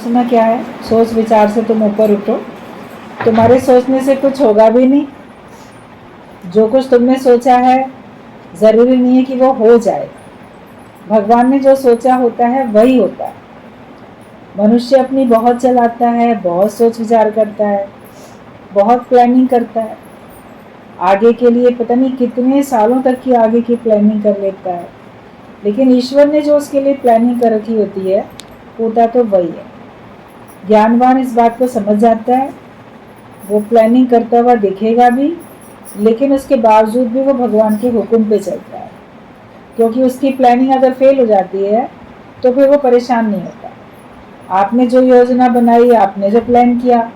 सोचना क्या है, सोच विचार से तुम ऊपर उठो। तुम्हारे सोचने से कुछ होगा भी नहीं। जो कुछ तुमने सोचा है ज़रूरी नहीं है कि वो हो जाए। भगवान ने जो सोचा होता है वही होता है। मनुष्य अपनी बहुत चलाता है, बहुत सोच विचार करता है, बहुत प्लानिंग करता है, आगे के लिए पता नहीं कितने सालों तक की आगे की प्लानिंग कर लेता है। लेकिन ईश्वर ने जो उसके लिए प्लानिंग कर रखी होती है होता तो वही है। ज्ञानवान इस बात को समझ जाता है। वो प्लानिंग करता हुआ दिखेगा भी, लेकिन उसके बावजूद भी वो भगवान के हुक्म पे चलता है, क्योंकि उसकी प्लानिंग अगर फेल हो जाती है तो फिर वो परेशान नहीं होता। आपने जो योजना बनाई, आपने जो प्लान किया,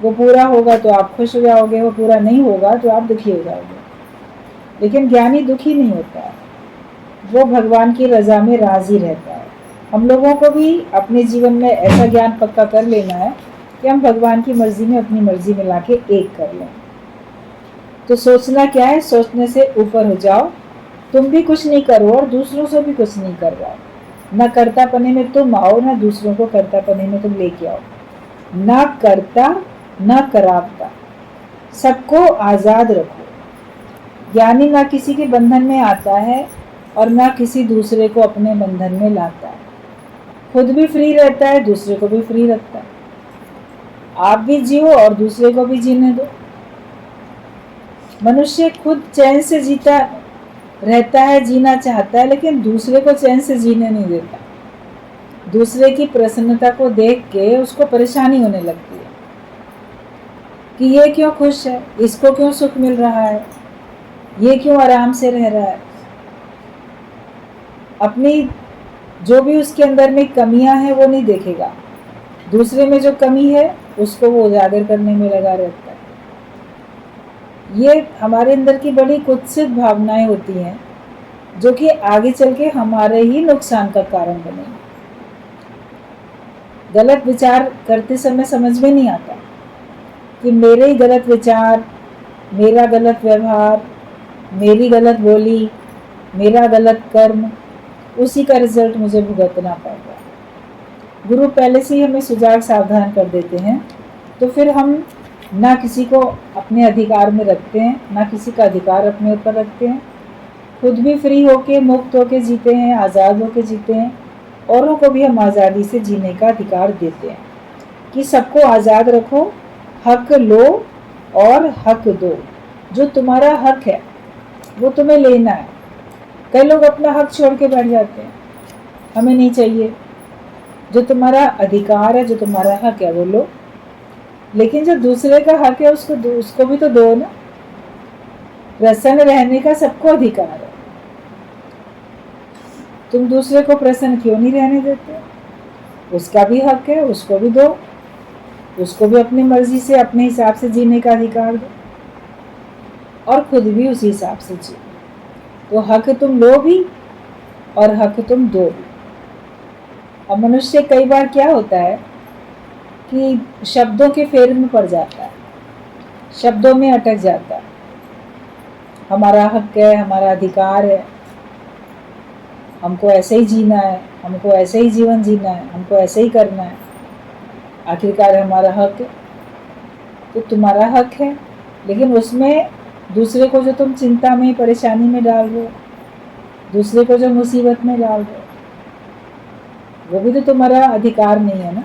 वो पूरा होगा तो आप खुश हो जाओगे, वो पूरा नहीं होगा तो आप दुखी हो जाओगे। लेकिन ज्ञानी दुखी नहीं होता है, वो भगवान की रजा में राजी रहता है। हम लोगों को भी अपने जीवन में ऐसा ज्ञान पक्का कर लेना है कि हम भगवान की मर्जी में अपनी मर्जी मिला के एक कर लें। तो सोचना क्या है, सोचने से ऊपर हो जाओ। तुम भी कुछ नहीं करो और दूसरों से भी कुछ नहीं करवाओ। न कर्ता पने में तुम आओ, न दूसरों को कर्ता पने में तुम लेके आओ। न करता न करावता, सबको आज़ाद रखो। ज्ञानी ना किसी के बंधन में आता है और ना किसी दूसरे को अपने बंधन में लाता है। खुद भी फ्री रहता है, दूसरे को भी फ्री रखता है। आप भी जियो और दूसरे को भी जीने दो। मनुष्य खुद चैन से जीता रहता है, जीना चाहता है, लेकिन दूसरे को चैन से जीने नहीं देता। दूसरे की प्रसन्नता को देख के उसको परेशानी होने लगती है कि ये क्यों खुश है, इसको क्यों सुख मिल रहा है, ये क्यों आराम से रह रहा है। अपनी जो भी उसके अंदर में कमियां हैं वो नहीं देखेगा, दूसरे में जो कमी है उसको वो उजागर करने में लगा रहता है। ये हमारे अंदर की बड़ी कुत्सित भावनाएं होती हैं जो कि आगे चल के हमारे ही नुकसान का कारण बनेंगी। गलत विचार करते समय समझ में नहीं आता कि मेरे ही गलत विचार, मेरा गलत व्यवहार, मेरी गलत बोली, मेरा गलत कर्म, उसी का रिजल्ट मुझे भुगतना पड़ रहा है। गुरु पहले से ही हमें सुजाग सावधान कर देते हैं, तो फिर हम ना किसी को अपने अधिकार में रखते हैं, ना किसी का अधिकार अपने ऊपर रखते हैं। खुद भी फ्री होके, मुक्त होके जीते हैं, आज़ाद होके जीते हैं। औरों को भी हम आज़ादी से जीने का अधिकार देते हैं कि सबको आज़ाद रखो, हक लो और हक दो। जो तुम्हारा हक है वो तुम्हें लेना है। कई लोग अपना हक छोड़ के बैठ जाते हैं, हमें नहीं चाहिए। जो तुम्हारा अधिकार है, जो तुम्हारा हक है वो लो, लेकिन जो दूसरे का हक है उसको भी तो दो ना। प्रसन्न रहने का सबको अधिकार है, तुम दूसरे को प्रसन्न क्यों नहीं रहने देते? उसका भी हक है, उसको भी दो, उसको भी अपनी मर्जी से अपने हिसाब से जीने का अधिकार दो और खुद भी उसी हिसाब से जियो। तो हक तुम लो भी और हक तुम दो भी। और मनुष्य कई बार क्या होता है कि शब्दों के फेर में पड़ जाता है, शब्दों में अटक जाता है। हमारा हक है, हमारा अधिकार है, हमको ऐसे ही जीना है, हमको ऐसे ही जीवन जीना है, हमको ऐसे ही करना है। आखिरकार हमारा हक है तो तुम्हारा हक है, लेकिन उसमें दूसरे को जो तुम चिंता में, परेशानी में डाल रहे हो, दूसरे को जो मुसीबत में डाल रहे हो, वो भी तो तुम्हारा अधिकार नहीं है ना।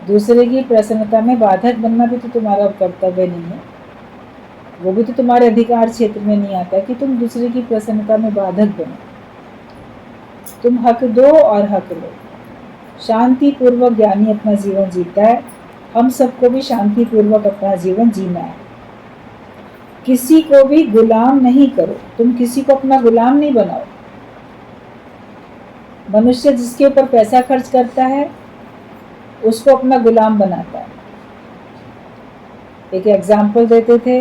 दूसरे की प्रसन्नता में बाधक बनना भी तो तुम्हारा कर्तव्य नहीं है। वो भी तो तुम्हारे अधिकार क्षेत्र में नहीं आता कि तुम दूसरे की प्रसन्नता में बाधक बनो। तुम हक दो और हक लो। शांति पूर्वक ज्ञानी अपना जीवन जीता है। हम सबको भी शांति पूर्वक अपना जीवन जीना है। किसी को भी गुलाम नहीं करो, तुम किसी को अपना गुलाम नहीं बनाओ। मनुष्य जिसके ऊपर पैसा खर्च करता है उसको अपना गुलाम बनाता है। एक एग्जाम्पल देते थे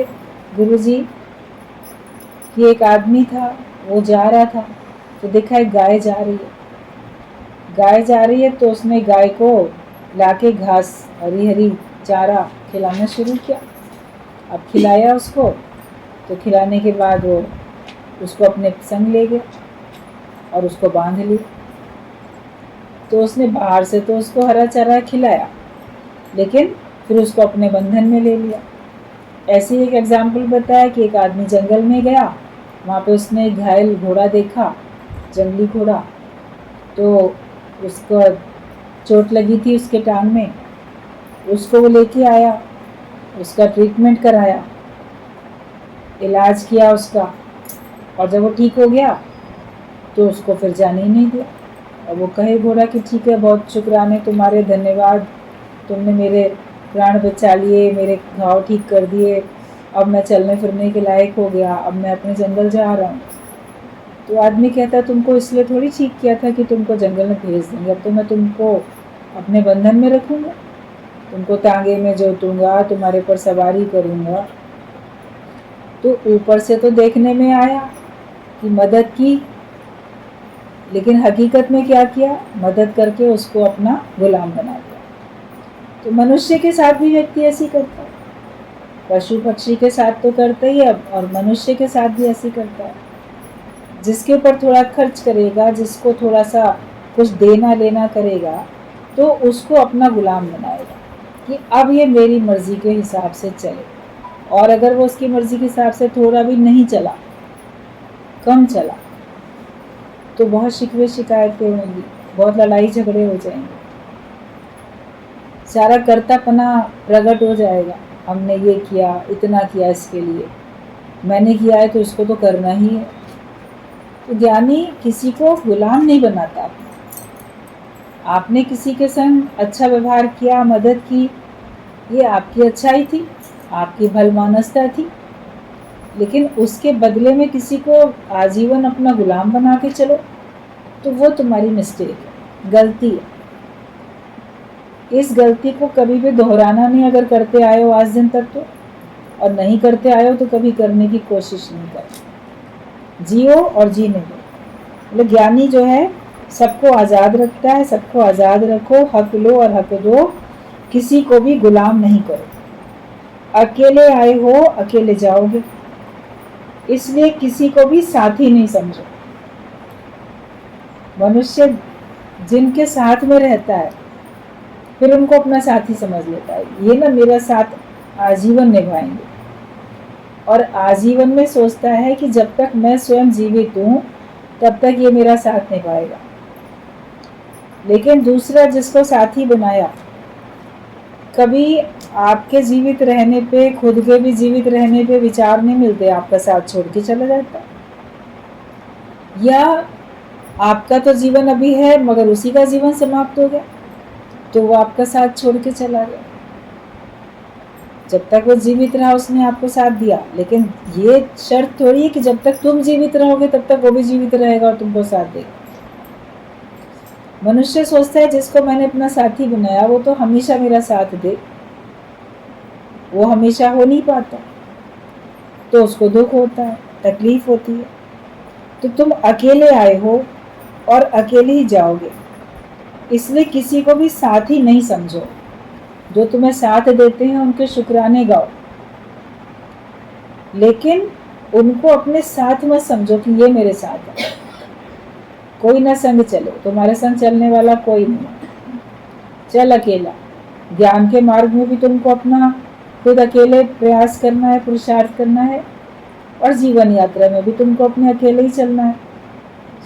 गुरुजी कि एक आदमी था, वो जा रहा था तो देखा एक गाय जा रही है। गाय जा रही है तो उसने गाय को लाके घास, हरी हरी चारा खिलाना शुरू किया। अब खिलाया उसको, तो खिलाने के बाद वो उसको अपने संग ले गया और उसको बांध लिया। तो उसने बाहर से तो उसको हरा चारा खिलाया, लेकिन फिर उसको अपने बंधन में ले लिया। ऐसे एक एग्जाम्पल बताया कि एक आदमी जंगल में गया, वहाँ पे उसने एक घायल घोड़ा देखा, जंगली घोड़ा, तो उसको चोट लगी थी उसके टांग में, उसको वो लेके आया, उसका ट्रीटमेंट कराया, इलाज किया उसका, और जब वो ठीक हो गया तो उसको फिर जाने ही नहीं दिया। और वो कहे घोड़ा कि ठीक है, बहुत शुक्राने तुम्हारे, धन्यवाद, तुमने मेरे प्राण बचा लिए, मेरे घाव ठीक कर दिए, अब मैं चलने फिरने के लायक हो गया, अब मैं अपने जंगल जा रहा हूँ। तो आदमी कहता तुमको इसलिए थोड़ी ठीक किया था कि तुमको जंगल में भेज देंगे, अब तो मैं तुमको अपने बंधन में रखूँगा, तुमको तांगे में जोतूँगा, तुम्हारे पर सवारी करूँगा। तो ऊपर से तो देखने में आया कि मदद की, लेकिन हकीकत में क्या किया, मदद करके उसको अपना गुलाम बना दिया। तो मनुष्य के साथ भी व्यक्ति ऐसी करता है, पशु पक्षी के साथ तो करता ही है, और मनुष्य के साथ भी ऐसी करता है। जिसके ऊपर थोड़ा खर्च करेगा, जिसको थोड़ा सा कुछ देना लेना करेगा, तो उसको अपना गुलाम बनाएगा कि अब ये मेरी मर्जी के हिसाब से चले। और अगर वो उसकी मर्जी के हिसाब से थोड़ा भी नहीं चला, कम चला, तो बहुत शिकवे शिकायतें होंगी, बहुत लड़ाई झगड़े हो जाएंगे, सारा कर्तापना प्रकट हो जाएगा, हमने ये किया, इतना किया इसके लिए, मैंने किया है तो इसको तो करना ही है। तो ज्ञानी किसी को गुलाम नहीं बनाता। आपने किसी के संग अच्छा व्यवहार किया, मदद की, ये आपकी अच्छाई थी, आपकी भलमानसता थी, लेकिन उसके बदले में किसी को आजीवन अपना गुलाम बना के चलो, तो वो तुम्हारी मिस्टेक है, गलती है। इस गलती को कभी भी दोहराना नहीं, अगर करते आए हो आज दिन तक तो, और नहीं करते आए हो तो कभी करने की कोशिश नहीं कर। जियो और जीने दो। मतलब ज्ञानी जो है सबको आज़ाद रखता है, सबको आज़ाद रखो, हक लो और हक दो, किसी को भी गुलाम नहीं करो। अकेले आए हो अकेले जाओगे, इसलिए किसी को भी साथी नहीं समझो। मनुष्य जिनके साथ में रहता है फिर उनको अपना साथी समझ लेता है, ये ना मेरा साथ आजीवन निभाएंगे, और आजीवन में सोचता है कि जब तक मैं स्वयं जीवित हूँ तब तक ये मेरा साथ निभाएगा। लेकिन दूसरा जिसको साथी बनाया, कभी आपके जीवित रहने पे, खुद के भी जीवित रहने पे विचार नहीं मिलते, आपका साथ छोड़ के चला जाता, या आपका तो जीवन अभी है मगर उसी का जीवन समाप्त हो गया तो वो आपका साथ छोड़ के चला गया। जब तक वो जीवित रहा उसने आपको साथ दिया, लेकिन ये शर्त थोड़ी है कि जब तक तुम जीवित रहोगे तब तक वो भी जीवित रहेगा और तुमको साथ देगा। मनुष्य सोचता है जिसको मैंने अपना साथी बनाया वो तो हमेशा मेरा साथ दे, वो हमेशा हो नहीं पाता, तो उसको दुख होता है, तकलीफ होती है। तो तुम अकेले आए हो और अकेले ही जाओगे, इसलिए किसी को भी साथी नहीं समझो। जो तुम्हें साथ देते हैं उनके शुक्राने गाओ, लेकिन उनको अपने साथ मत समझो कि ये मेरे साथ है। कोई ना संग चले, तुम्हारे संग चलने वाला कोई नहीं, चल अकेला। ज्ञान के मार्ग में भी तुमको अपना खुद अकेले प्रयास करना है, पुरुषार्थ करना है, और जीवन यात्रा में भी तुमको अपने अकेले ही चलना है।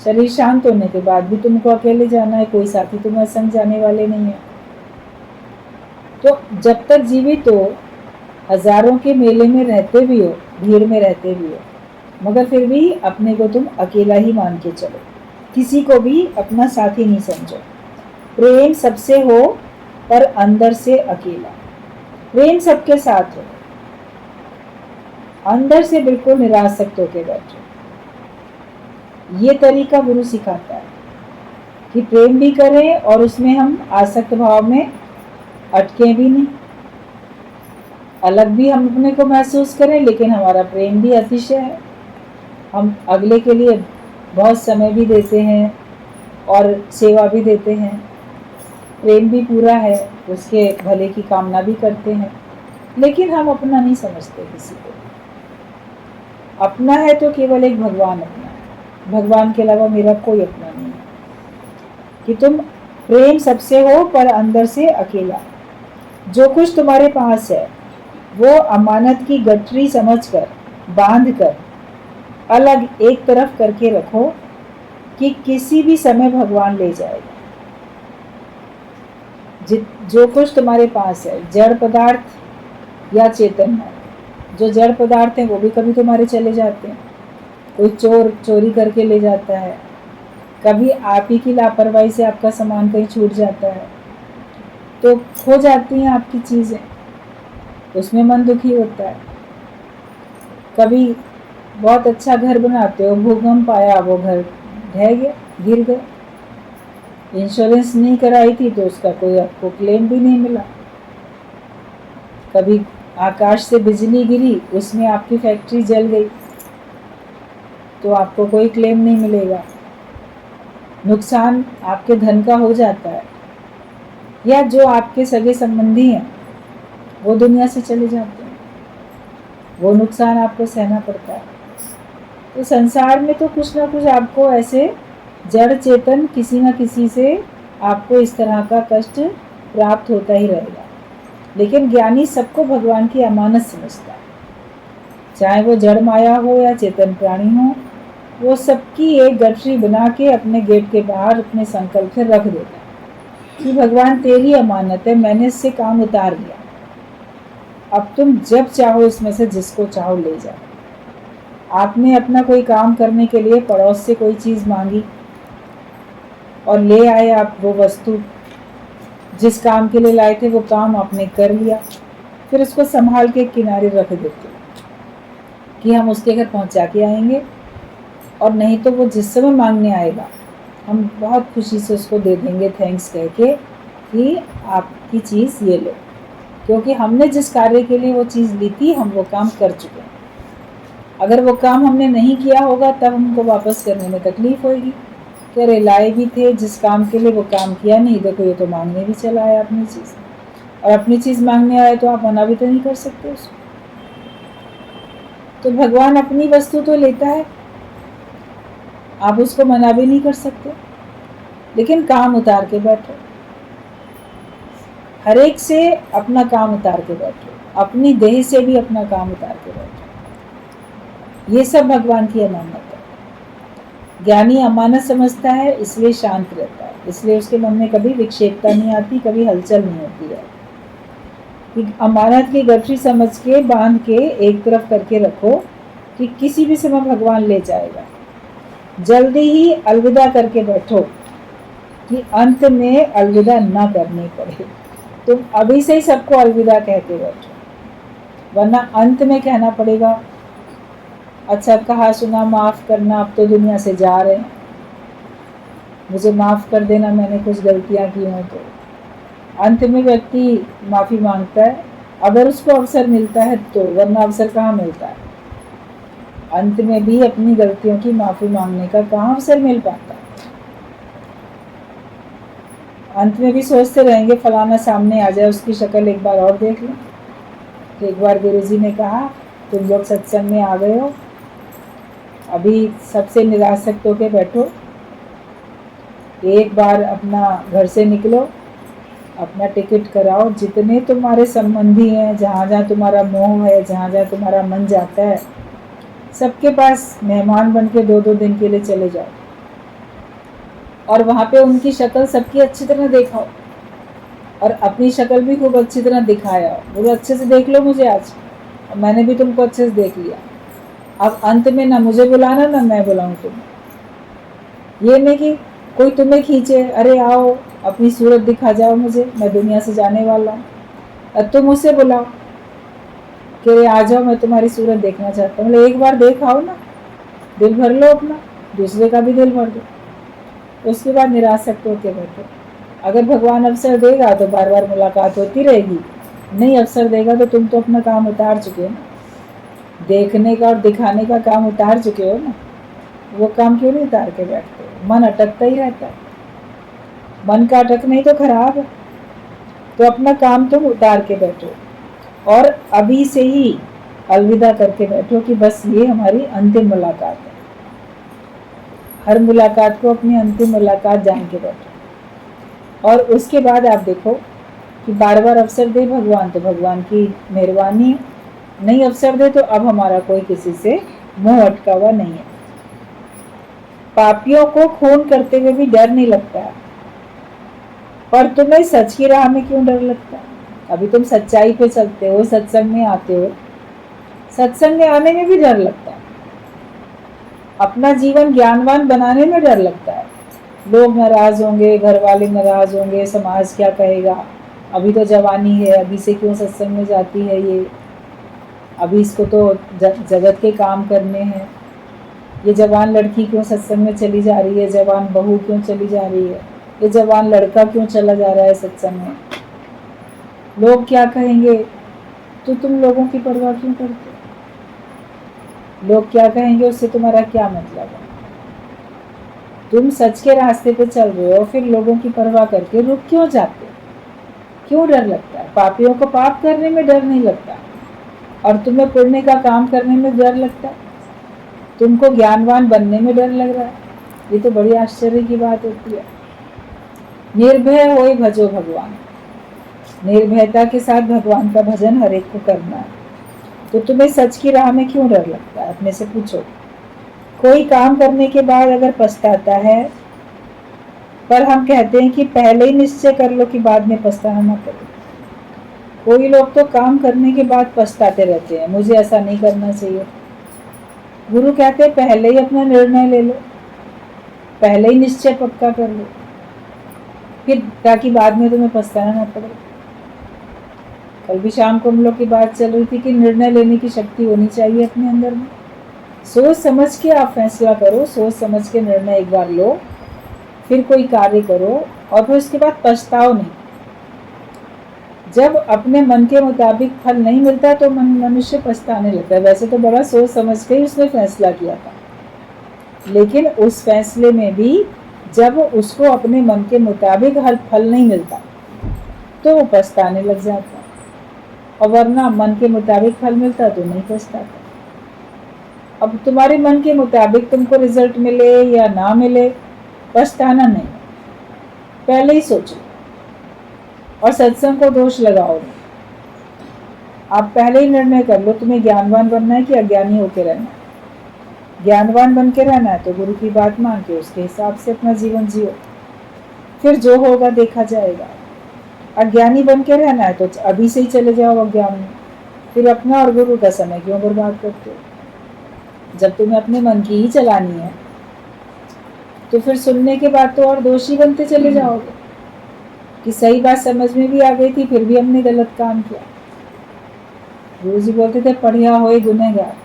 शरीर शांत होने के बाद भी तुमको अकेले जाना है, कोई साथी तुम्हारे संग जाने वाले नहीं है। तो जब तक जीवित हो, हजारों के मेले में रहते भी हो, भीड़ में रहते भी हो, मगर फिर भी अपने को तुम अकेला ही मान के चलो, किसी को भी अपना साथी नहीं समझो। प्रेम सबसे हो पर अंदर से अकेला। प्रेम सबके साथ हो, अंदर से बिल्कुल निरासक्त होके बैठो। ये तरीका गुरु सिखाता है कि प्रेम भी करें और उसमें हम आसक्त भाव में अटके भी नहीं, अलग भी हम अपने को महसूस करें, लेकिन हमारा प्रेम भी अतिशय है, हम अगले के लिए बहुत समय भी देते हैं और सेवा भी देते हैं, प्रेम भी पूरा है, उसके भले की कामना भी करते हैं, लेकिन हम अपना नहीं समझते किसी को। अपना है तो केवल एक भगवान अपना है, भगवान के अलावा मेरा कोई अपना नहीं है। कि तुम प्रेम सबसे हो पर अंदर से अकेला। जो कुछ तुम्हारे पास है वो अमानत की गठरी समझकर बांध कर अलग एक तरफ करके रखो कि किसी भी समय भगवान ले जाएगा। जो कुछ तुम्हारे पास है, जड़ पदार्थ या चेतन है, जो जड़ पदार्थ है वो भी कभी तुम्हारे चले जाते हैं। कोई चोर चोरी करके ले जाता है, कभी आप ही की लापरवाही से आपका सामान कहीं छूट जाता है, तो खो जाती हैं आपकी चीज़ें, उसमें मन दुखी होता है। कभी बहुत अच्छा घर बनाते हो, भूकंप आया, वो घर ढह गया, गिर गया, इंश्योरेंस नहीं कराई थी तो उसका कोई आपको क्लेम भी नहीं मिला। कभी आकाश से बिजली गिरी, उसमें आपकी फैक्ट्री जल गई तो आपको कोई क्लेम नहीं मिलेगा। नुकसान आपके धन का हो जाता है, या जो आपके सगे संबंधी हैं वो दुनिया से चले जाते हैं, वो नुकसान आपको सहना पड़ता है। तो संसार में तो कुछ ना कुछ आपको ऐसे जड़ चेतन किसी न किसी से आपको इस तरह का कष्ट प्राप्त होता ही रहेगा। लेकिन ज्ञानी सबको भगवान की अमानत समझता है, चाहे वो जड़ माया हो या चेतन प्राणी हो, वो सबकी एक गठरी बना के अपने गेट के बाहर अपने संकल्प से रख देता है कि भगवान तेरी अमानत है, मैंने इससे काम उतार लिया, अब तुम जब चाहो इसमें से जिसको चाहो ले जाओ। आपने अपना कोई काम करने के लिए पड़ोस से कोई चीज़ मांगी और ले आए आप वो वस्तु, जिस काम के लिए लाए थे वो काम आपने कर लिया, फिर उसको संभाल के किनारे रख देते कि हम उसके घर पहुंचा के आएंगे, और नहीं तो वो जिस समय मांगने आएगा हम बहुत खुशी से उसको दे देंगे थैंक्स कह के कि आपकी चीज़ ये लो, क्योंकि हमने जिस कार्य के लिए वो चीज़ ली थी हम वो काम कर चुके हैं। अगर वो काम हमने नहीं किया होगा तब हमको वापस करने में तकलीफ होगी कि अरे लाए भी थे जिस काम के लिए, वो काम किया नहीं, देखो ये तो मांगने भी चला आया अपनी चीज़, और अपनी चीज़ मांगने आए तो आप मना भी तो नहीं कर सकते उसको। तो भगवान अपनी वस्तु तो लेता है, आप उसको मना भी नहीं कर सकते, लेकिन काम उतार के बैठो, हर एक से अपना काम उतार के बैठो, अपनी देह से भी अपना काम उतार के बैठो। ये सब भगवान की अमानत है। ज्ञानी अमानत समझता है इसलिए शांत रहता है, इसलिए उसके मन में कभी विक्षेपता नहीं आती, कभी हलचल नहीं होती है। कि अमानत की गठरी समझ के बांध के एक तरफ करके रखो कि किसी भी समय भगवान ले जाएगा। जल्दी ही अलविदा करके बैठो कि अंत में अलविदा ना करनी पड़े। तुम अभी से ही सबको अलविदा कहते बैठो, वरना अंत में कहना पड़ेगा अच्छा कहा सुना माफ़ करना, अब तो दुनिया से जा रहे हैं, मुझे माफ़ कर देना, मैंने कुछ गलतियां की हों तो। अंत में व्यक्ति माफ़ी मांगता है अगर उसको अवसर मिलता है तो, वरना अवसर कहाँ मिलता है। अंत में भी अपनी गलतियों की माफ़ी मांगने का कहाँ अवसर मिल पाता है। अंत में भी सोचते रहेंगे फलाना सामने आ जाए, उसकी शक्ल एक बार और देख लें। तो एक बार गुरुजी ने कहा तुम लोग सत्संग में आ गए हो, अभी सबसे निरासक्त होके बैठो, एक बार अपना घर से निकलो, अपना टिकट कराओ, जितने तुम्हारे संबंधी हैं, जहाँ जहाँ तुम्हारा मोह है, जहाँ जहाँ तुम्हारा मन जाता है, सबके पास मेहमान बन के 2-2 दिन के लिए चले जाओ, और वहाँ पे उनकी शक्ल सबकी अच्छी तरह दिखाओ, और अपनी शक्ल भी खूब अच्छी तरह दिखाया, बोलो अच्छे से देख लो मुझे आज, और मैंने भी तुमको अच्छे से देख लिया। अब अंत में ना मुझे बुलाना ना मैं बुलाऊं तुम्हें। ये नहीं कि कोई तुम्हें खींचे, अरे आओ अपनी सूरत दिखा जाओ मुझे, मैं दुनिया से जाने वाला हूँ, अब तुम मुझसे बुलाओ कि अरे आ जाओ मैं तुम्हारी सूरत देखना चाहता हूँ। एक बार देख आओ ना, दिल भर लो अपना, दूसरे का भी दिल भर दो, उसके बाद निरासक्त होकर बैठो। अगर भगवान अवसर देगा तो बार बार मुलाकात होती रहेगी, नहीं अवसर देगा तो तुम तो अपना काम उतार चुके हो ना, देखने का और दिखाने का काम उतार चुके हो ना, वो काम क्यों नहीं उतार के बैठते हो। मन अटकता ही रहता है, मन का अटकना ही तो खराब है। तो अपना काम तुम उतार के बैठो और अभी से ही अलविदा करके बैठो कि बस ये हमारी अंतिम मुलाकात है। हर मुलाकात को अपनी अंतिम मुलाकात जान के बैठो। और उसके बाद आप देखो कि बार बार अवसर दे भगवान, तो भगवान की मेहरबानी है। नहीं अवसर दे तो अब हमारा कोई किसी से मुंह अटका हुआ नहीं है। पापियों को खून करते हुए भी डर नहीं लगता, पर तुम्हें सच की राह में क्यों डर लगता है? अभी तुम सच्चाई पे चलते हो, सत्संग में आते हो, सत्संग में आने में भी डर लगता है। अपना जीवन ज्ञानवान बनाने में डर लगता है। लोग नाराज होंगे, घर वाले नाराज होंगे, समाज क्या कहेगा, अभी तो जवानी है, अभी से क्यों सत्संग में जाती है ये, अभी इसको तो जगत के काम करने हैं, ये जवान लड़की क्यों सत्संग में चली जा रही है, जवान बहू क्यों चली जा रही है, ये जवान लड़का क्यों चला जा रहा है सत्संग में, लोग क्या कहेंगे। तो तुम लोगों की परवाह क्यों करते? लोग क्या कहेंगे उससे तुम्हारा क्या मतलब है? तुम सच के रास्ते पे चल रहे हो, फिर लोगों की परवाह करके रुक क्यों जाते? क्यों डर लगता है? पापियों को पाप करने में डर नहीं लगता, और तुम्हें पुण्य का काम करने में डर लगता है। तुमको ज्ञानवान बनने में डर लग रहा है। ये तो बड़ी आश्चर्य की बात होती है। निर्भय होए भजो भगवान, निर्भयता के साथ भगवान का भजन हर एक को करना है। तो तुम्हें सच की राह में क्यों डर लगता है? अपने से पूछो। कोई काम करने के बाद अगर पछताता है, पर हम कहते हैं कि पहले ही निश्चय कर लो कि बाद में पछताना ना पड़े। कोई लोग तो काम करने के बाद पछताते रहते हैं, मुझे ऐसा नहीं करना चाहिए। गुरु कहते हैं पहले ही अपना निर्णय ले लो, पहले ही निश्चय पक्का कर लो, फिर ताकि बाद में तुम्हें पछताना ना पड़े। कल भी शाम को हम लोग की बात चल रही थी कि निर्णय लेने की शक्ति होनी चाहिए अपने अंदर में। सोच समझ के आप फैसला करो, सोच समझ के निर्णय एक बार लो, फिर कोई कार्य करो, और फिर उसके बाद पछताओ नहीं। जब अपने मन के मुताबिक फल नहीं मिलता तो मनुष्य पछताने लगता है। वैसे तो बड़ा सोच समझ के ही उसने फैसला किया था, लेकिन उस फैसले में भी जब उसको अपने मन के मुताबिक हर फल नहीं मिलता तो वो पछताने लग जाता, और वरना मन के मुताबिक फल मिलता तो नहीं पछताता। अब तुम्हारे मन के मुताबिक तुमको रिजल्ट मिले या ना मिले, पछताना नहीं, पहले ही सोचो। और सत्संग को दोष लगाओ नहीं। आप पहले ही निर्णय कर लो तुम्हें ज्ञानवान बनना है कि अज्ञानी होकर रहना है। ज्ञानवान बन के रहना है तो गुरु की बात मान के उसके हिसाब से अपना जीवन जियो, फिर जो होगा देखा जाएगा। अज्ञानी बन के रहना है तो अभी से ही चले जाओ अज्ञान में, फिर अपना और गुरु का समय क्यों बर्बाद करते हो? जब तुम्हें अपने मन की ही चलानी है तो फिर सुनने के बाद तो और दोषी बनते चले जाओगे कि सही बात समझ में भी आ गई थी, फिर भी हमने गलत काम किया। गुरु जी बोलते थे पढ़िया होए गुनहगार।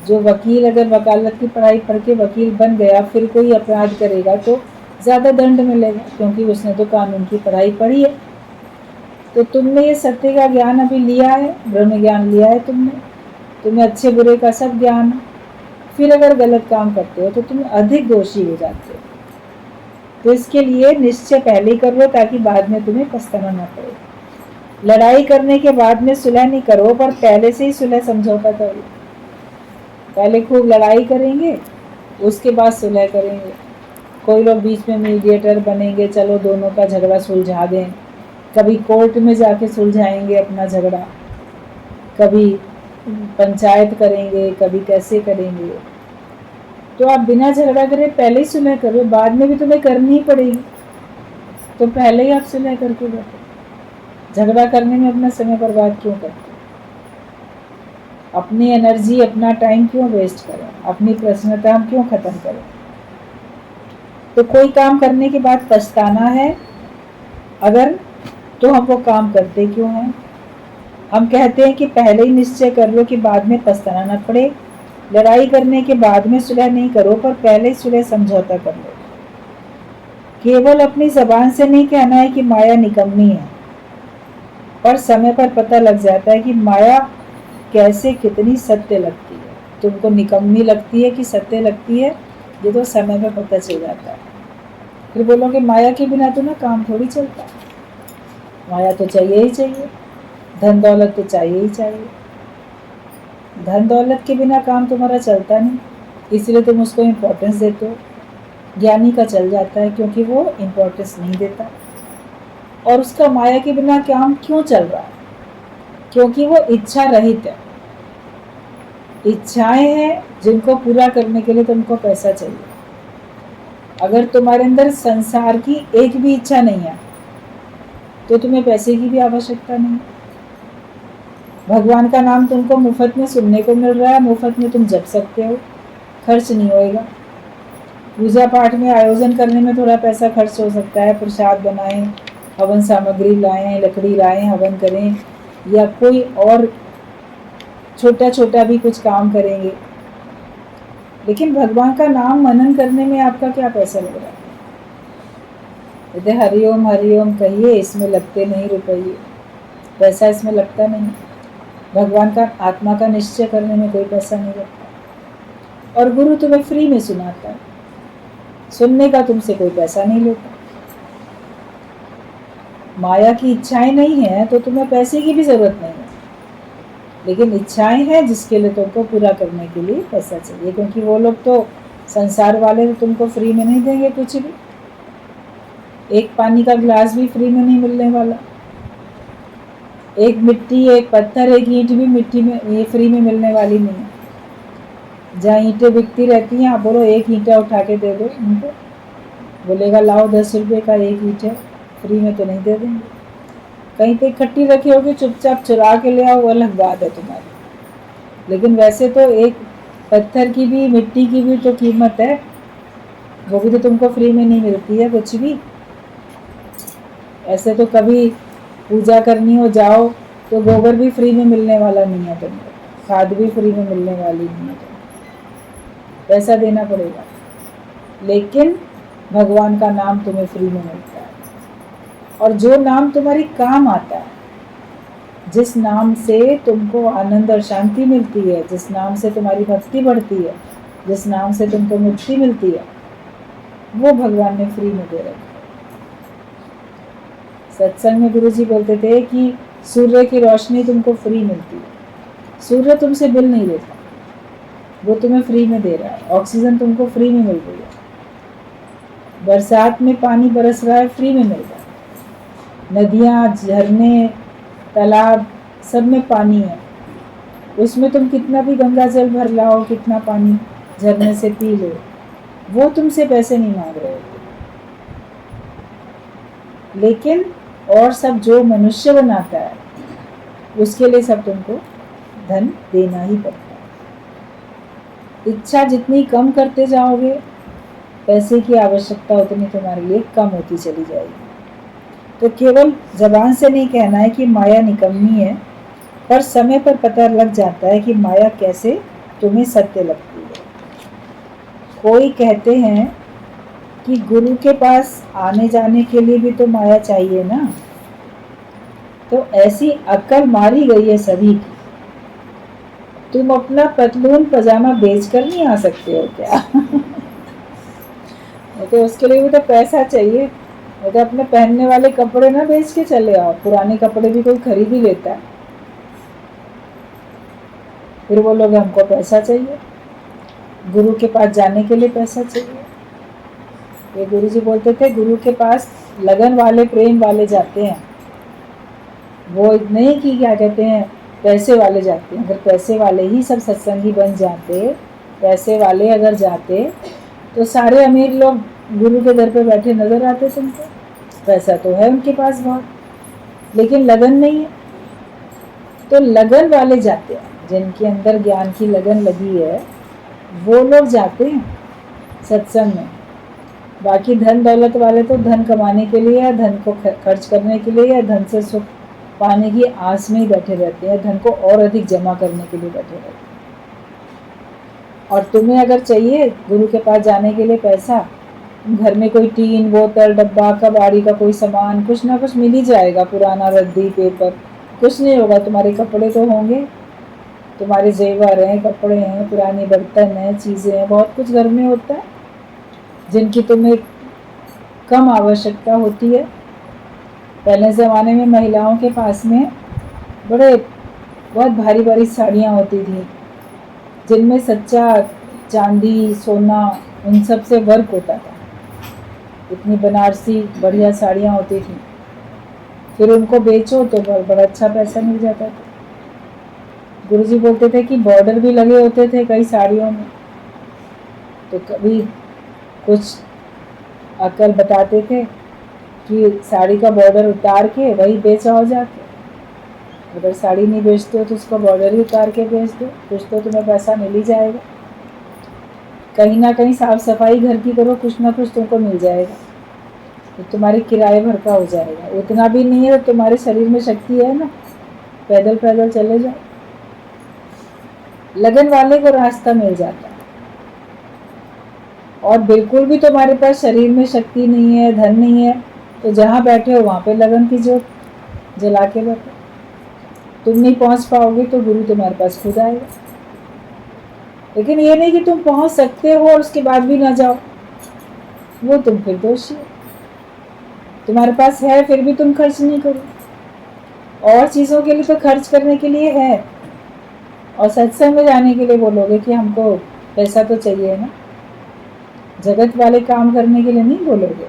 जो वकील अगर वकालत की पढ़ाई पढ़ के वकील बन गया, फिर कोई अपराध करेगा तो ज़्यादा दंड मिलेगा, क्योंकि उसने तो कानून की पढ़ाई पढ़ी है। तो तुमने ये सत्य का ज्ञान अभी लिया है, ब्रह्म ज्ञान लिया है तुमने, तुम्हें अच्छे बुरे का सब ज्ञान है, फिर अगर गलत काम करते हो तो तुम अधिक दोषी हो जाते हो। तो इसके लिए निश्चय पहले ही कर लो ताकि बाद में तुम्हें पछताना ना पड़े। लड़ाई करने के बाद में सुलह नहीं करो, पर पहले से ही सुलह समझौता करो। पहले खूब लड़ाई करेंगे, उसके बाद सुलह करेंगे। कोई लोग बीच में मीडिएटर बनेंगे, चलो दोनों का झगड़ा सुलझा दें। कभी कोर्ट में जाके सुलझाएंगे अपना झगड़ा, कभी पंचायत करेंगे, कभी कैसे करेंगे। तो आप बिना झगड़ा करे पहले ही सुलह करो, बाद में भी तुम्हें करनी ही पड़ेगी, तो पहले ही आप सुलह करके बैठो। झगड़ा करने में अपना समय बर्बाद क्यों करते? अपनी एनर्जी, अपना टाइम क्यों वेस्ट करें? अपनी प्रसन्नता हम क्यों खत्म करें? तो कोई काम करने के बाद पछताना है अगर, तो हम वो काम करते क्यों हैं? हम कहते हैं कि पहले ही निश्चय कर लो कि बाद में पछताना न पड़े। लड़ाई करने के बाद में सुलह नहीं करो, पर पहले ही सुलह समझौता कर लो। केवल अपनी जबान से नहीं कहना है कि माया निकम्मी है, पर समय पर पता लग जाता है कि माया कैसे कितनी सत्य लगती है। तुमको निकम्मी लगती है कि सत्य लगती है, ये तो समय पर पता चल जाता है। फिर बोलोगे माया के बिना तो ना काम थोड़ी चलता। माया तो चाहिए ही चाहिए, धन दौलत तो चाहिए ही चाहिए। धन दौलत के बिना काम तुम्हारा चलता नहीं, इसलिए तुम उसको इम्पोर्टेंस देते हो। ज्ञानी का चल जाता है, क्योंकि वो इम्पोर्टेंस नहीं देता। और उसका माया के बिना काम क्यों चल रहा है? क्योंकि वो इच्छा रहित है। इच्छाएं हैं जिनको पूरा करने के लिए तुमको पैसा चाहिए। अगर तुम्हारे अंदर संसार की एक भी इच्छा नहीं है तो तुम्हें पैसे की भी आवश्यकता नहीं। भगवान का नाम तुमको मुफ्त में सुनने को मिल रहा है, मुफ्त में तुम जप सकते हो, खर्च नहीं होएगा। पूजा पाठ में आयोजन करने में थोड़ा पैसा खर्च हो सकता है, प्रसाद बनाएं, हवन सामग्री लाएं, लकड़ी लाएं, हवन करें, या कोई और छोटा छोटा भी कुछ काम करेंगे। लेकिन भगवान का नाम मनन करने में आपका क्या पैसा लग रहा है? यदि हरिओम कहिए, इसमें लगते नहीं रुपये, पैसा इसमें लगता नहीं। भगवान का आत्मा का निश्चय करने में कोई पैसा नहीं लगता। और गुरु तुम्हें फ्री में सुनाता है, सुनने का तुमसे कोई पैसा नहीं लेता। माया की इच्छाएं नहीं है तो तुम्हें पैसे की भी जरूरत नहीं है, लेकिन इच्छाएं हैं जिसके लिए तुमको पूरा करने के लिए पैसा चाहिए। क्योंकि वो लोग तो संसार वाले तो तुमको फ्री में नहीं देंगे कुछ भी। एक पानी का गिलास भी फ्री में नहीं मिलने वाला। एक मिट्टी, एक पत्थर, एक ईंट भी मिट्टी में ये फ्री में मिलने वाली नहीं है। जहाँ ईंटें बिकती रहती हैं, आप बोलो एक ईंटा उठा के दे दो उनको, बोलेगा लाओ 10 रुपये का एक ईंट है, फ्री में तो नहीं दे देंगे। कहीं पे इकट्ठी रखी होगी, चुपचाप चुरा के ले आओ, वो अलग बात है तुम्हारी। लेकिन वैसे तो एक पत्थर की भी, मिट्टी की भी तो कीमत है, वो भी तो तुमको फ्री में नहीं मिलती है कुछ भी। ऐसे तो कभी पूजा करनी हो जाओ तो गोबर भी फ्री में मिलने वाला नहीं है तुमको, खाद भी फ्री में मिलने वाली नहीं है तुमको, पैसा देना पड़ेगा। लेकिन भगवान का नाम तुम्हें फ्री में मिलता है। और जो नाम तुम्हारी काम आता है, जिस नाम से तुमको आनंद और शांति मिलती है, जिस नाम से तुम्हारी भक्ति बढ़ती है, जिस नाम से तुमको मुक्ति मिलती है, वो भगवान ने फ्री में दे रखा है। सत्संग में गुरुजी बोलते थे कि सूर्य की रोशनी तुमको फ्री मिलती है। सूर्य तुमसे बिल नहीं लेता, वो तुम्हें फ्री में दे रहा है। ऑक्सीजन तुमको फ्री में मिल रही है। बरसात में पानी बरस रहा है, फ्री में मिल रहा है। नदियाँ, झरने, तालाब, सब में पानी है। उसमें तुम कितना भी गंगा जल भर लाओ, कितना पानी झरने से पी लो, वो तुमसे पैसे नहीं मांग रहे होते। लेकिन और सब जो मनुष्य बनाता है, उसके लिए सब तुमको धन देना ही पड़ता है। इच्छा जितनी कम करते जाओगे, पैसे की आवश्यकता उतनी तुम्हारे लिए कम होती चली जाएगी। तो केवल जबान से नहीं कहना है कि माया निकम्मी है, पर समय पर पता लग जाता है कि माया कैसे तुम्हें सत्य लगती है। कोई कहते हैं कि गुरु के पास आने जाने के लिए भी तो माया चाहिए ना, तो ऐसी अक्ल मारी गई है सभी की। तुम अपना पतलून पजामा बेच कर नहीं आ सकते हो क्या? तो उसके लिए भी तो पैसा चाहिए। तो अपने पहनने वाले कपड़े ना बेच के चले आओ, पुराने कपड़े भी कोई खरीद ही लेता है। फिर वो लोग हमको पैसा चाहिए, गुरु के पास जाने के लिए पैसा चाहिए। ये गुरु जी बोलते थे, गुरु के पास लगन वाले, प्रेम वाले जाते हैं, वो नहीं कि क्या कहते हैं पैसे वाले जाते हैं। अगर पैसे वाले ही सब सत्संगी बन जाते, पैसे वाले अगर जाते, तो सारे अमीर लोग गुरु के दर पे बैठे नजर आते तुमको। पैसा तो है उनके पास बहुत, लेकिन लगन नहीं है। तो लगन वाले जाते हैं, जिनके अंदर ज्ञान की लगन लगी है, वो लोग जाते हैं सत्संग में। बाकी धन दौलत वाले तो धन कमाने के लिए या धन को खर्च करने के लिए या धन से सुख पाने की आस में ही बैठे रहते हैं, धन को और अधिक जमा करने के लिए बैठे रहते हैं। और तुम्हें अगर चाहिए गुरु के पास जाने के लिए पैसा, घर में कोई टीन, बोतल, डब्बा, कबाड़ी का कोई सामान, कुछ ना कुछ मिल ही जाएगा, पुराना रद्दी, पेपर, कुछ नहीं होगा। तुम्हारे कपड़े तो होंगे, तुम्हारे जेवर हैं, कपड़े हैं, पुराने बर्तन हैं, चीज़ें हैं, बहुत कुछ घर में होता है जिनकी तुम्हें कम आवश्यकता होती है। पहले ज़माने में महिलाओं के पास में बहुत भारी भारी साड़ियाँ होती थी, जिनमें सच्चा चांदी, सोना, उन सब से वर्क होता था। इतनी बनारसी बढ़िया साड़ियाँ होती थी, फिर उनको बेचो तो बड़ा अच्छा पैसा मिल जाता था। गुरुजी बोलते थे कि बॉर्डर भी लगे होते थे कई साड़ियों में, तो कभी कुछ अकल बताते थे कि साड़ी का बॉर्डर उतार के वही बेचा हो जाके, अगर साड़ी नहीं बेचते हो तो उसका बॉर्डर ही उतार के बेच दो, कुछ तो तुम्हें पैसा मिल ही जाएगा। कहीं ना कहीं साफ सफाई घर की करो, कुछ ना कुछ तुमको मिल जाएगा, तो तुम्हारी किराए भर का हो जाएगा। उतना भी नहीं है तो तुम्हारे शरीर में शक्ति है ना, पैदल पैदल चले जाओ, लगन वाले को रास्ता मिल जाता है। और बिल्कुल भी तुम्हारे पास शरीर में शक्ति नहीं है, धन नहीं है, तो जहाँ बैठे हो वहाँ पे लगन की जोत जला के बैठो। तुम नहीं पहुँच पाओगे तो गुरु तुम्हारे पास खुद आएगा। लेकिन ये नहीं कि तुम पहुँच सकते हो और उसके बाद भी ना जाओ, वो तुम फिर दोषी हो। तुम्हारे पास है फिर भी तुम खर्च नहीं करो। और चीज़ों के लिए तो खर्च करने के लिए है, और सत्संग में जाने के लिए बोलोगे कि हमको पैसा तो चाहिए ना, जगत वाले काम करने के लिए नहीं बोलोगे।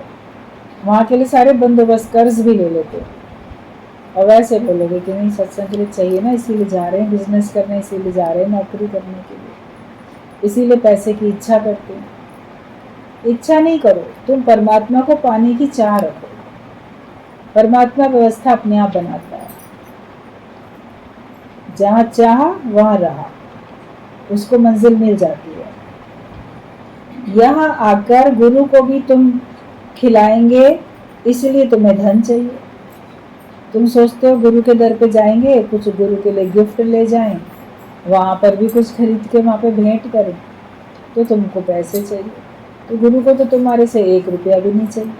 वहाँ के लिए सारे बंदोबस्त कर्ज भी ले लेते, और वैसे बोलोगे कि नहीं सत्संग के लिए चाहिए ना, इसीलिए जा रहे हैं, बिजनेस करने इसीलिए जा रहे हैं, नौकरी करने के लिए, इसीलिए पैसे की इच्छा करते हैं। इच्छा नहीं करो, तुम परमात्मा को पाने की चाह रखो। परमात्मा व्यवस्था अपने आप बनाता है, जहाँ चाह वहाँ रहा, उसको मंजिल मिल जाती है। यहाँ आकर गुरु को भी तुम खिलाएंगे, इसलिए तुम्हें धन चाहिए। तुम सोचते हो गुरु के दर पे जाएंगे, कुछ गुरु के लिए गिफ्ट ले जाएं, वहाँ पर भी कुछ खरीद के वहाँ पे भेंट करें, तो तुमको पैसे चाहिए। तो गुरु को तो तुम्हारे से 1 रुपया भी नहीं चाहिए।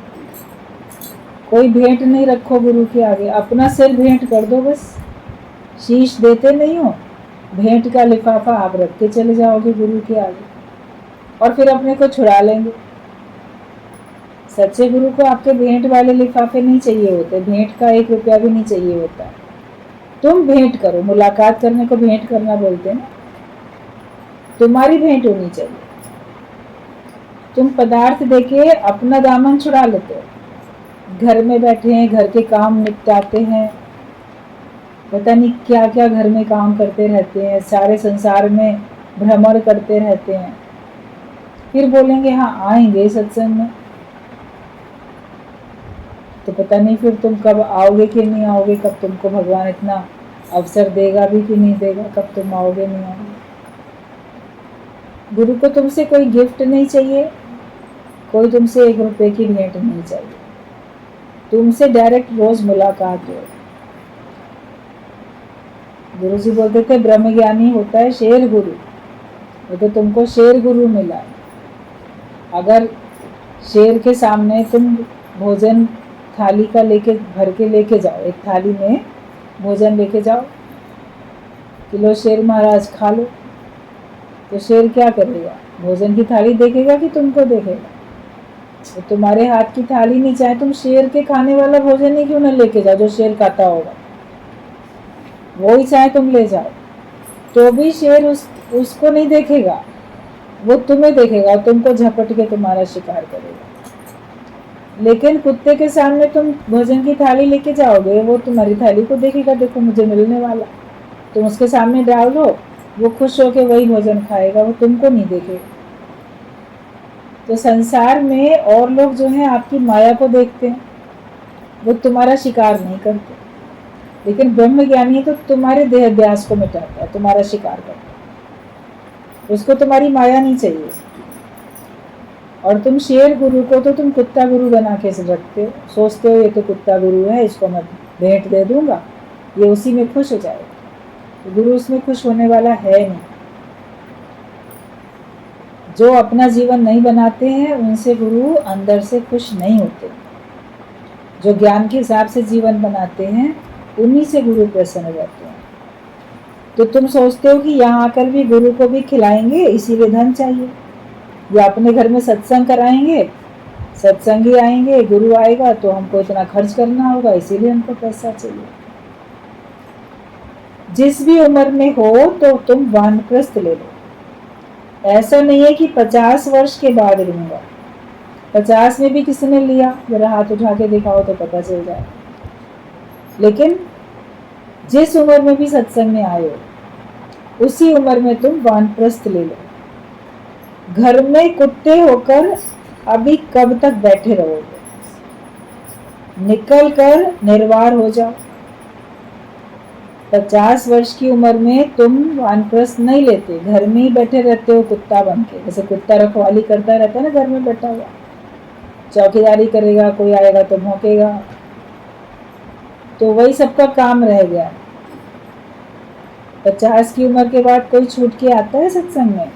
कोई भेंट नहीं रखो गुरु के आगे, अपना सिर भेंट कर दो बस। शीश देते नहीं हो, भेंट का लिफाफा आप रख के चले जाओगे गुरु के आगे, और फिर अपने को छुड़ा लेंगे। सच्चे गुरु को आपके भेंट वाले लिफाफे नहीं चाहिए होते, भेंट का 1 रुपया भी नहीं चाहिए होता। तुम भेंट करो, मुलाकात करने को भेंट करना बोलते हैं ना, तुम्हारी भेंट होनी चाहिए। तुम पदार्थ देके अपना दामन छुड़ा लेते हो, घर में बैठे हैं, घर के काम निपटाते हैं, पता नहीं क्या क्या घर में काम करते रहते हैं, सारे संसार में भ्रमण करते रहते हैं, फिर बोलेंगे हाँ आएंगे सत्संग में, तो पता नहीं फिर तुम कब आओगे कि नहीं आओगे, कब तुमको भगवान इतना अवसर देगा भी कि नहीं देगा, कब तुम आओगे नहीं आओगे। गुरु को तुमसे कोई गिफ्ट नहीं चाहिए, कोई तुमसे 1 रुपये की भेंट नहीं चाहिए, तुमसे डायरेक्ट रोज मुलाकात हो। गुरु जी बोलते थे ब्रह्म ज्ञानी होता है शेर गुरु, तो तुमको शेर गुरु मिला। अगर शेर के सामने तुम भोजन थाली का लेके भर के लेके जाओ, एक थाली में भोजन लेके जाओ, किलो शेर महाराज खा लो, तो शेर क्या करेगा, भोजन की थाली देखेगा कि तुमको देखेगा? तो तुम्हारे हाथ की थाली नहीं, चाहे तुम शेर के खाने वाला भोजन ही क्यों ना लेके जाओ, जो शेर खाता होगा वो ही चाहे तुम ले जाओ, तो भी शेर उसको नहीं देखेगा, वो तुम्हें देखेगा और तुमको झपट के तुम्हारा शिकार करेगा। लेकिन कुत्ते के सामने तुम भोजन की थाली लेके जाओगे, वो तुम्हारी थाली को देखेगा, देखो मुझे मिलने वाला, तुम उसके सामने डाल दो, वो खुश होके वही भोजन खाएगा, वो तुमको नहीं देखेगा। तो संसार में और लोग जो हैं आपकी माया को देखते हैं, वो तुम्हारा शिकार नहीं करते, लेकिन ब्रह्म ज्ञानी तो तुम्हारे देह अभ्यास को मिटाता है, तुम्हारा शिकार करता है, उसको तुम्हारी माया नहीं चाहिए। और तुम शेर गुरु को तो तुम कुत्ता गुरु बना के रखते हो, सोचते हो ये तो कुत्ता गुरु है, इसको मैं भेंट दे दूंगा, ये उसी में खुश हो जाएगा। तो गुरु उसमें खुश होने वाला है नहीं। जो अपना जीवन नहीं बनाते हैं उनसे गुरु अंदर से खुश नहीं होते। जो ज्ञान के हिसाब से जीवन बनाते हैं उन्हीं से गुरु प्रसन्न हो जाते हैं। तो तुम सोचते हो कि यहाँ आकर भी गुरु को भी खिलाएंगे इसीलिए धन चाहिए, या अपने घर में सत्संग कराएंगे, सत्संगी आएंगे, गुरु आएगा तो हमको इतना खर्च करना होगा इसीलिए हमको पैसा चाहिए। जिस भी उम्र में हो तो तुम वानप्रस्थ ले लो। ऐसा नहीं है कि 50 वर्ष के बाद लूंगा, 50 में भी किसी ने लिया, जरा हाथ उठा के दिखाओ तो पता चल जाए। लेकिन जिस उम्र में भी सत्संग में आए हो, उसी उम्र में तुम वानप्रस्थ ले लो। घर में कुत्ते होकर अभी कब तक बैठे रहोगे? निकल कर निर्वार हो जाओ। 50 वर्ष की उम्र में तुम वानप्रस्थ नहीं लेते, घर में ही बैठे रहते हो कुत्ता बन के। जैसे कुत्ता रखवाली करता रहता है ना, घर में बैठा हुआ, चौकीदारी करेगा, कोई आएगा तो भौंकेगा, तो वही सबका काम रह गया। 50 की उम्र के बाद कोई छूट के आता है सत्संग में?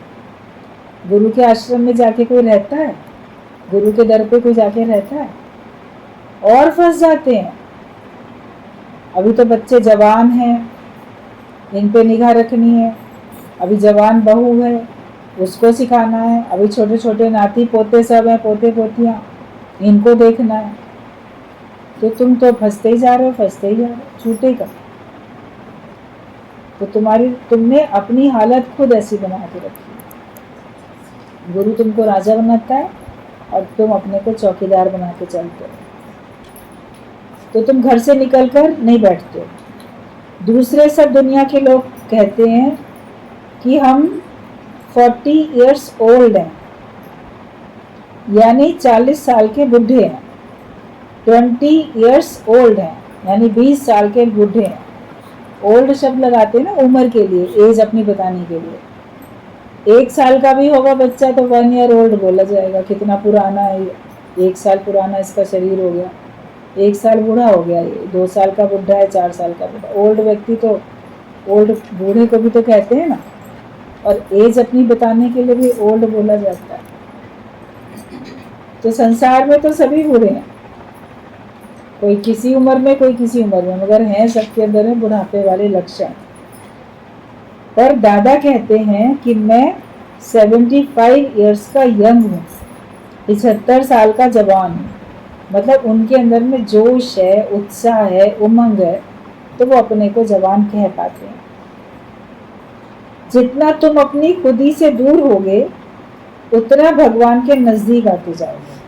गुरु के आश्रम में जाके कोई रहता है? गुरु के दर पे कोई जाके रहता है? और फंस जाते हैं। अभी तो बच्चे जवान हैं, इन पे निगाह रखनी है। अभी जवान बहू है, उसको सिखाना है। अभी छोटे छोटे नाती पोते सब हैं, पोते पोतियां, इनको देखना है। तो तुम तो फंसते ही जा रहे हो, फंसते ही जा रहे हो, छूटेगा। तो तुमने अपनी हालत खुद ऐसी बना के रखी। गुरु तुमको राजा बनाता है और तुम अपने को चौकीदार बना के चलते हो। तो तुम घर से निकलकर नहीं बैठते हो। दूसरे सब दुनिया के लोग कहते हैं कि हम 40 इयर्स ओल्ड हैं, यानी 40 साल के बूढ़े हैं। 20 इयर्स ओल्ड हैं, यानी 20 साल के बूढ़े हैं। ओल्ड शब्द लगाते हैं ना उम्र के लिए, एज अपनी बताने के लिए। 1 साल का भी होगा बच्चा तो 1 ईयर ओल्ड बोला जाएगा। कितना पुराना है, 1 साल पुराना इसका शरीर हो गया, 1 साल बूढ़ा हो गया ये, 2 साल का बुढ़ा है, 4 साल का बुढ़ा। ओल्ड व्यक्ति तो ओल्ड बूढ़े को भी तो कहते हैं ना, और एज अपनी बताने के लिए भी ओल्ड बोला जाता है। तो संसार में तो सभी बूढ़े हैं, कोई किसी उम्र में, कोई किसी उम्र में, मगर हैं सबके अंदर में बुढ़ापे वाले लक्षण। पर दादा कहते हैं कि मैं 75 इयर्स का यंग हूँ, 75 साल का जवान हूँ। मतलब उनके अंदर में जोश है, उत्साह है, उमंग है, तो वो अपने को जवान कह पाते हैं। जितना तुम अपनी खुदी से दूर होगे, उतना भगवान के नजदीक आते जाओगे।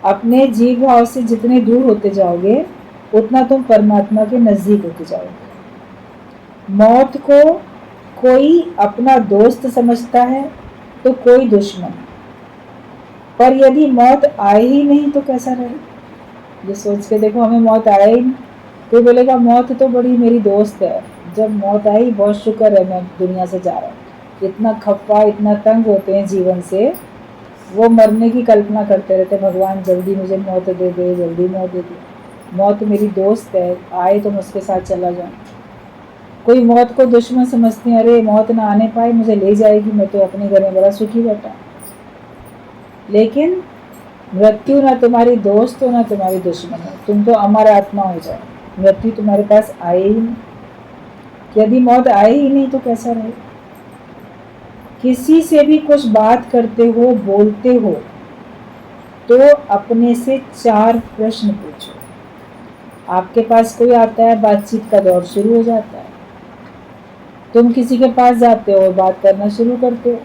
अपने जीव भाव से जितने दूर होते जाओगे, उतना तुम परमात्मा के नजदीक होते जाओगे। मौत को कोई अपना दोस्त समझता है तो कोई दुश्मन। पर यदि मौत आए ही नहीं तो कैसा रहे? ये सोच के देखो, हमें मौत आए ही नहीं, कोई बोलेगा मौत तो बड़ी मेरी दोस्त है। जब मौत आई, बहुत शुक्र है मैं दुनिया से जा रहा हूँ। इतना खप्पा, इतना तंग होते हैं जीवन से, वो मरने की कल्पना करते रहते, भगवान जल्दी मुझे मौत दे दे, जल्दी मौत दे दे। मौत मेरी दोस्त है, आए तो मैं उसके साथ चला जाऊँ। कोई मौत को दुश्मन समझते हैं, अरे मौत ना आने पाए, मुझे ले जाएगी, मैं तो अपने घर में बड़ा सुखी बैठा। लेकिन मृत्यु ना तुम्हारी दोस्त हो, ना तुम्हारी दुश्मन हो, तुम तो अमर आत्मा हो जाओ। मृत्यु तुम्हारे पास आए ही नहीं। यदि मौत आए ही नहीं तो कैसा रहे? किसी से भी कुछ बात करते हो, बोलते हो, तो अपने से 4 प्रश्न पूछो। आपके पास कोई आता है, बातचीत का दौर शुरू हो जाता है। तुम किसी के पास जाते हो, बात करना शुरू करते हो।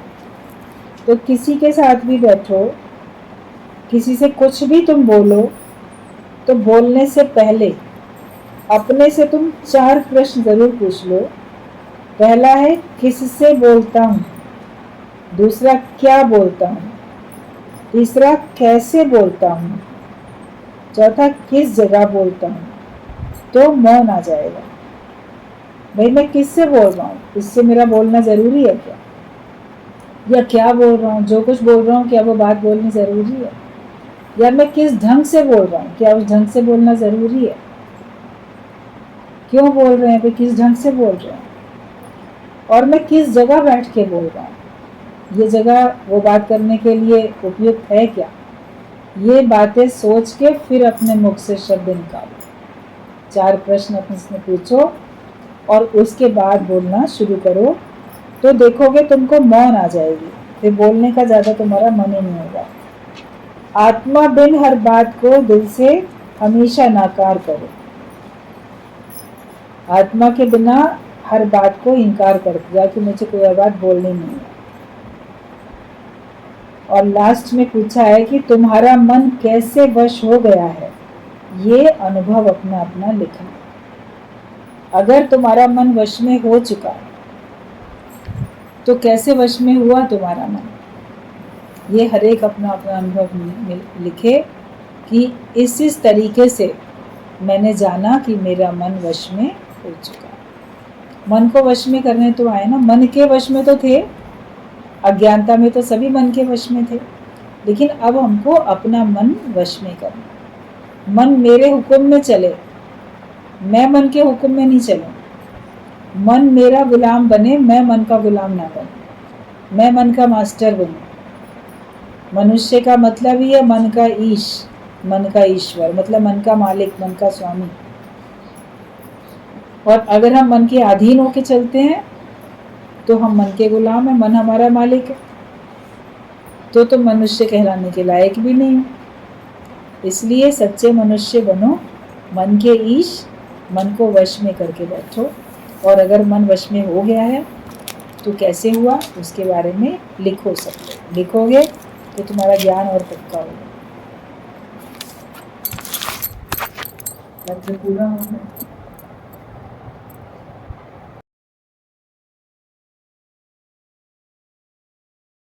तो किसी के साथ भी बैठो, किसी से कुछ भी तुम बोलो, तो बोलने से पहले अपने से तुम 4 प्रश्न जरूर पूछ लो। पहला है, किससे बोलता हूँ? दूसरा, क्या बोलता हूँ? तीसरा, कैसे बोलता हूँ? चौथा, किस जगह बोलता हूँ? तो मौन आ जाएगा। भाई मैं किससे बोल रहा हूँ? इससे मेरा बोलना जरूरी है क्या? या क्या बोल रहा हूँ, जो कुछ बोल रहा हूँ, क्या वो बात बोलनी जरूरी है? या मैं किस ढंग से बोल रहा हूँ, क्या उस ढंग से बोलना जरूरी है? क्यों बोल रहे हैं भाई, किस ढंग से बोल रहे हैं? और मैं किस जगह बैठ के बोल रहा हूँ? ये जगह वो बात करने के लिए उपयुक्त है क्या? ये बातें सोच के फिर अपने मुख से शब्द निकालो। 4 प्रश्न अपने से पूछो और उसके बाद बोलना शुरू करो, तो देखोगे तुमको मौन आ जाएगी। फिर बोलने का ज़्यादा तुम्हारा मन ही नहीं होगा। आत्मा बिन हर बात को दिल से हमेशा नाकार करो। आत्मा के बिना हर बात को इनकार कर दिया कि मुझे कोई और बात बोलनी नहीं है। और लास्ट में पूछा है कि तुम्हारा मन कैसे वश हो गया है, ये अनुभव अपना अपना लिखना। अगर तुम्हारा मन वश में हो चुका है तो कैसे वश में हुआ तुम्हारा मन, ये हर एक अपना अपना अनुभव लिखे कि इस तरीके से मैंने जाना कि मेरा मन वश में हो चुका। मन को वश में करने तो आए ना, मन के वश में तो थे, अज्ञानता में तो सभी मन के वश में थे, लेकिन अब हमको अपना मन वश में करना। मन मेरे हुक्म में चले, मैं मन के हुक्म में नहीं चलूं। मन मेरा गुलाम बने, मैं मन का गुलाम ना बनूं, मैं मन का मास्टर बनूं। मनुष्य का मतलब ही है मन का ईश, मन का ईश्वर, मतलब मन का मालिक, मन का स्वामी। और अगर हम मन के अधीन होके चलते हैं तो हम मन के गुलाम हैं, मन हमारा मालिक है, तो मनुष्य कहलाने के लायक भी नहीं हो। इसलिए सच्चे मनुष्य बनो, मन के ईश, मन को वश में करके बैठो। और अगर मन वश में हो गया है तो कैसे हुआ उसके बारे में लिखो। सब लिखोगे तो तुम्हारा ज्ञान और पक्का होगा। पूरा हो गया।